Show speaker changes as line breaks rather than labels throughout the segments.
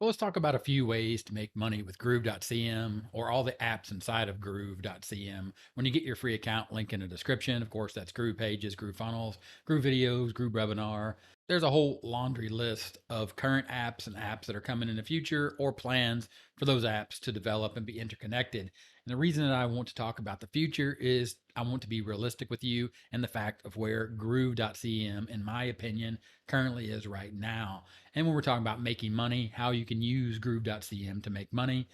Well, let's talk about a few ways to make money with Groove.cm or all the apps inside of Groove.cm. When you get your free account, link in the description. Of course, that's Groove Pages, Groove Funnels, Groove Videos, Groove Webinar. There's a whole laundry list of current apps and apps that are coming in the future or plans for those apps to develop and be interconnected. And the reason that I want to talk about the future is I want to be realistic with you and the fact of where Groove.cm, in my opinion, currently is right now. And when we're talking about making money, how you can use Groove.cm to make money,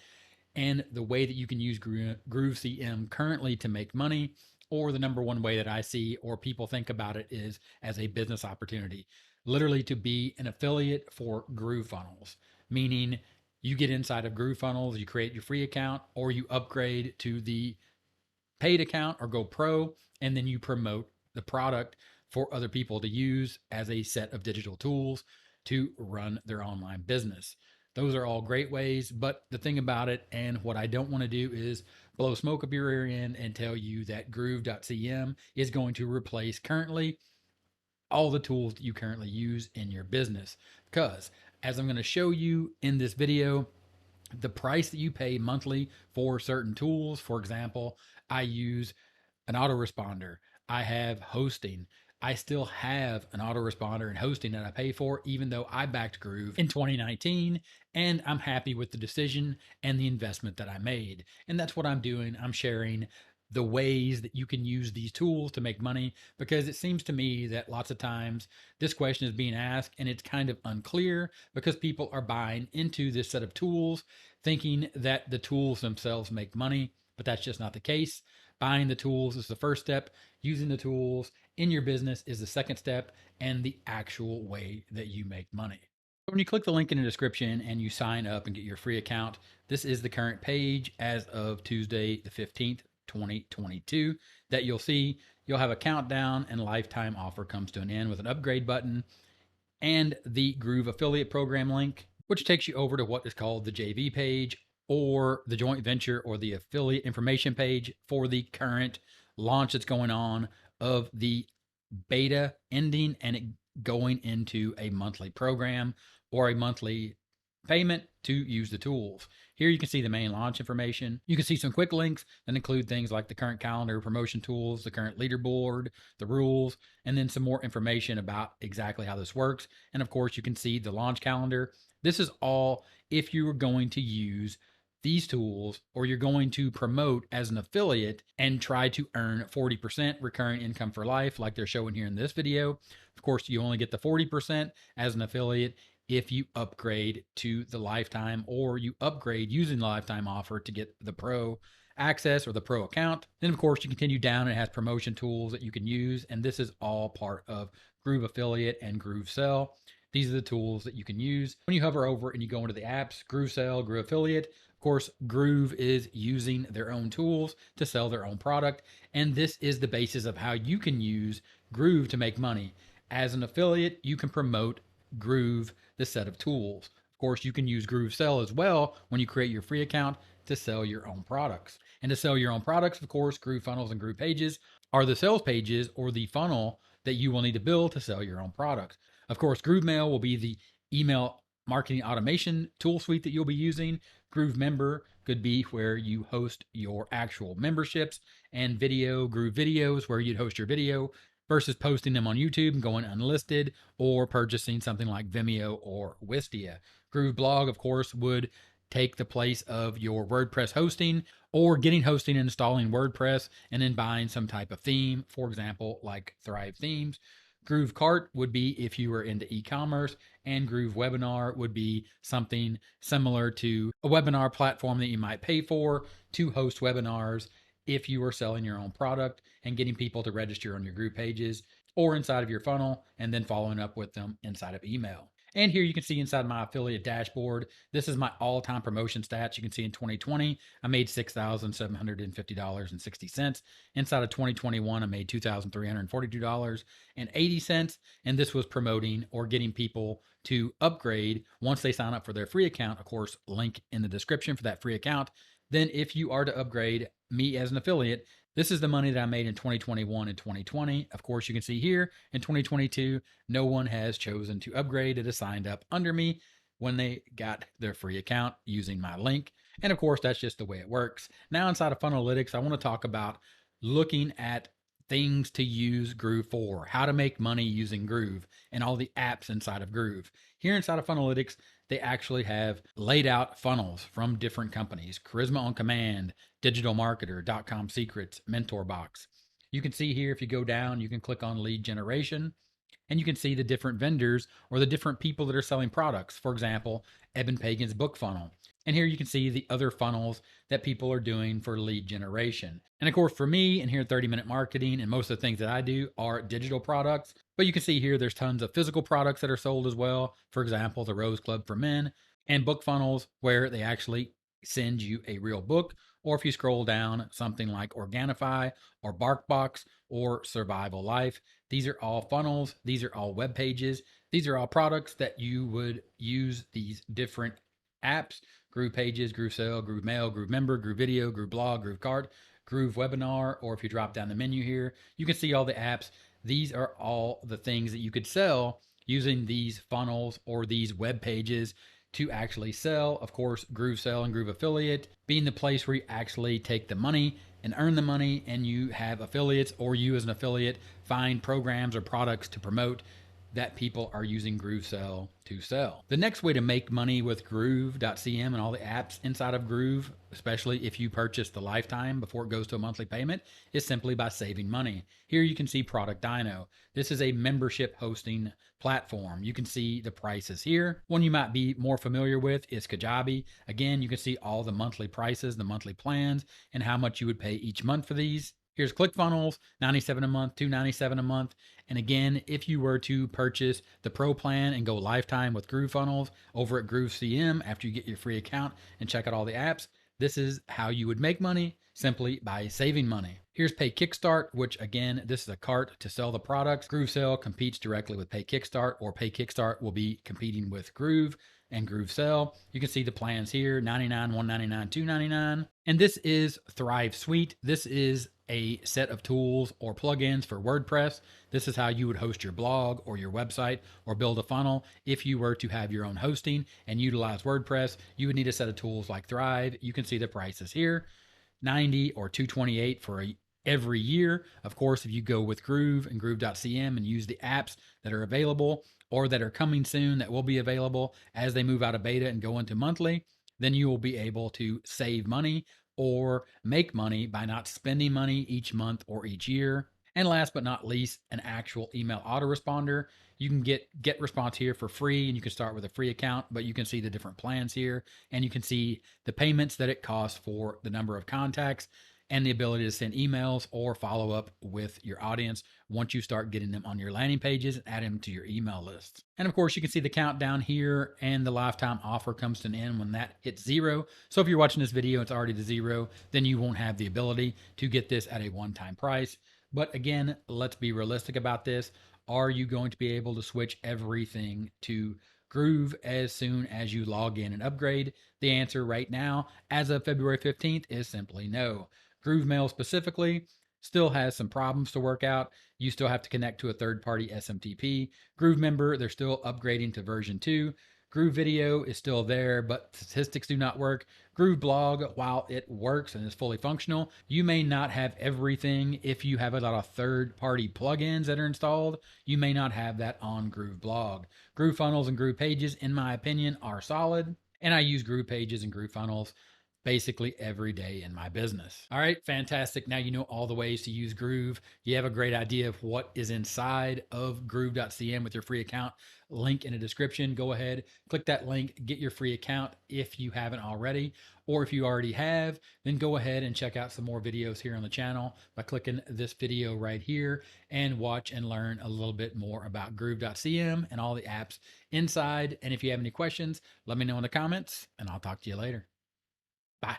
and the way that you can use Groove.cm currently to make money, or the number one way that I see or people think about it is as a business opportunity, literally to be an affiliate for Groove Funnels, meaning you get inside of Groove Funnels, you create your free account, or you upgrade to the paid account or go pro, and then you promote the product for other people to use as a set of digital tools to run their online business. Those are all great ways, but the thing about it, and what I don't want to do is blow smoke up your rear end and tell you that Groove.cm is going to replace currently all the tools that you currently use in your business. Because as I'm going to show you in this video, the price that you pay monthly for certain tools, for example, I use an autoresponder. I have hosting. I still have an autoresponder and hosting that I pay for, even though I backed Groove in 2019, and I'm happy with the decision and the investment that I made. And that's what I'm doing. I'm sharing the ways that you can use these tools to make money, because it seems to me that lots of times this question is being asked and it's kind of unclear because people are buying into this set of tools thinking that the tools themselves make money, but that's just not the case. Buying the tools is the first step. Using the tools in your business is the second step, and the actual way that you make money. When you click the link in the description and you sign up and get your free account, this is the current page as of Tuesday, the 15th, 2022, that you'll see. You'll have a countdown and lifetime offer comes to an end with an upgrade button and the Groove affiliate program link, which takes you over to what is called the JV page or the joint venture or the affiliate information page for the current launch that's going on of the beta ending and it going into a monthly program or a monthly payment to use the tools. Here you can see the main launch information. You can see some quick links that include things like the current calendar, promotion tools, the current leaderboard, the rules, and then some more information about exactly how this works. And of course, you can see the launch calendar. This is all if you are going to use these tools or you're going to promote as an affiliate and try to earn 40% recurring income for life like they're showing here in this video. Of course, you only get the 40% as an affiliate if you upgrade to the lifetime or you upgrade using the lifetime offer to get the pro access or the pro account. Then of course you continue down and it has promotion tools that you can use. And this is all part of Groove Affiliate and Groove Sell. These are the tools that you can use. When you hover over and you go into the apps, Groove Sell, Groove Affiliate, of course, Groove is using their own tools to sell their own product. And this is the basis of how you can use Groove to make money. As an affiliate, you can promote Groove, the set of tools. Of course, you can use Groove Sell as well when you create your free account to sell your own products. And to sell your own products, of course, Groove Funnels and Groove Pages are the sales pages or the funnel that you will need to build to sell your own products. Of course, Groove Mail will be the email marketing automation tool suite that you'll be using. Groove Member could be where you host your actual memberships, and video, Groove Videos, where you'd host your video versus posting them on YouTube and going unlisted or purchasing something like Vimeo or Wistia. Groove Blog, of course, would take the place of your WordPress hosting or getting hosting and installing WordPress and then buying some type of theme, for example, like Thrive Themes. Groove Cart would be if you were into e-commerce, and Groove Webinar would be something similar to a webinar platform that you might pay for to host webinars if you are selling your own product and getting people to register on your group pages or inside of your funnel and then following up with them inside of email. And here you can see inside my affiliate dashboard, this is my all-time promotion stats. You can see in 2020, I made $6,750.60. Inside of 2021, I made $2,342.80. And this was promoting or getting people to upgrade once they sign up for their free account. Of course, link in the description for that free account. Then if you are to upgrade me as an affiliate, this is the money that I made in 2021 and 2020. Of course, you can see here in 2022, no one has chosen to upgrade. It is signed up under me. when they got their free account using my link. And of course, that's just the way it works. Now, inside of Funnelytics, I want to talk about looking at things to use Groove for, how to make money using Groove, and all the apps inside of Groove. Here inside of Funnelytics, they actually have laid out funnels from different companies: Charisma on Command, Digital Marketer, .com Secrets, Mentor Box. You can see here, if you go down, you can click on lead generation, and you can see the different vendors or the different people that are selling products. For example, Eben Pagan's book funnel. And here you can see the other funnels that people are doing for lead generation. And of course, for me and here at 30 Minute Marketing, and most of the things that I do are digital products. But you can see here there's tons of physical products that are sold as well. For example, the Rose Club for Men, and book funnels where they actually send you a real book. Or if you scroll down, something like Organifi or BarkBox or Survival Life. These are all funnels. These are all web pages. These are all products that you would use these different apps: Groove Pages, Groove Sale, Groove Mail, Groove Member, Groove Video, Groove Blog, Groove Cart, Groove Webinar. Or if you drop down the menu here, you can see all the apps. These are all the things that you could sell using these funnels or these web pages to actually sell. Of course, Groove Sell and Groove Affiliate being the place where you actually take the money and earn the money, and you have affiliates, or you as an affiliate find programs or products to promote that people are using Groove Sell to sell. The next way to make money with Groove.cm and all the apps inside of Groove, especially if you purchase the lifetime before it goes to a monthly payment, is simply by saving money. Here you can see Product Dino. This is a membership hosting platform. You can see the prices here. One you might be more familiar with is Kajabi. Again, you can see all the monthly prices, the monthly plans, and how much you would pay each month for these. Here's ClickFunnels, $97 a month, $297 a month. And again, if you were to purchase the Pro plan and go lifetime with Groove Funnels over at Groove.cm after you get your free account and check out all the apps, this is how you would make money, simply by saving money. Here's Pay Kickstart, which again, this is a cart to sell the products. Groove Sell competes directly with Pay Kickstart, or Pay Kickstart will be competing with Groove and Groove Sell. You can see the plans here: $99, $199, $299. And this is Thrive Suite. This is a set of tools or plugins for WordPress. This is how you would host your blog or your website or build a funnel. If you were to have your own hosting and utilize WordPress, you would need a set of tools like Thrive. You can see the prices here: $90 or $228 for every year. Of course, if you go with Groove and Groove.cm and use the apps that are available or that are coming soon, that will be available as they move out of beta and go into monthly, then you will be able to save money or make money by not spending money each month or each year. And last but not least, an actual email autoresponder. You can get response here for free, and you can start with a free account, but you can see the different plans here, and you can see the payments that it costs for the number of contacts and the ability to send emails or follow up with your audience once you start getting them on your landing pages and add them to your email list. And of course, you can see the countdown here, and the lifetime offer comes to an end when that hits 0. So if you're watching this video, it's already to 0, then you won't have the ability to get this at a one-time price. But again, let's be realistic about this. Are you going to be able to switch everything to Groove as soon as you log in and upgrade? The answer right now, as of February 15th, is simply no. Groove Mail specifically still has some problems to work out. You still have to connect to a third-party SMTP. Groove Member, they're still upgrading to version 2. Groove Video is still there, but statistics do not work. Groove Blog, while it works and is fully functional, you may not have everything. If you have a lot of third-party plugins that are installed, you may not have that on Groove Blog. Groove Funnels and Groove Pages, in my opinion, are solid, and I use Groove Pages and Groove Funnels basically every day in my business. All right, fantastic. Now you know all the ways to use Groove. You have a great idea of what is inside of Groove.cm with your free account. Link in the description. Go ahead, click that link, get your free account if you haven't already. Or if you already have, then go ahead and check out some more videos here on the channel by clicking this video right here and watch and learn a little bit more about Groove.cm and all the apps inside. And if you have any questions, let me know in the comments, and I'll talk to you later. Bye.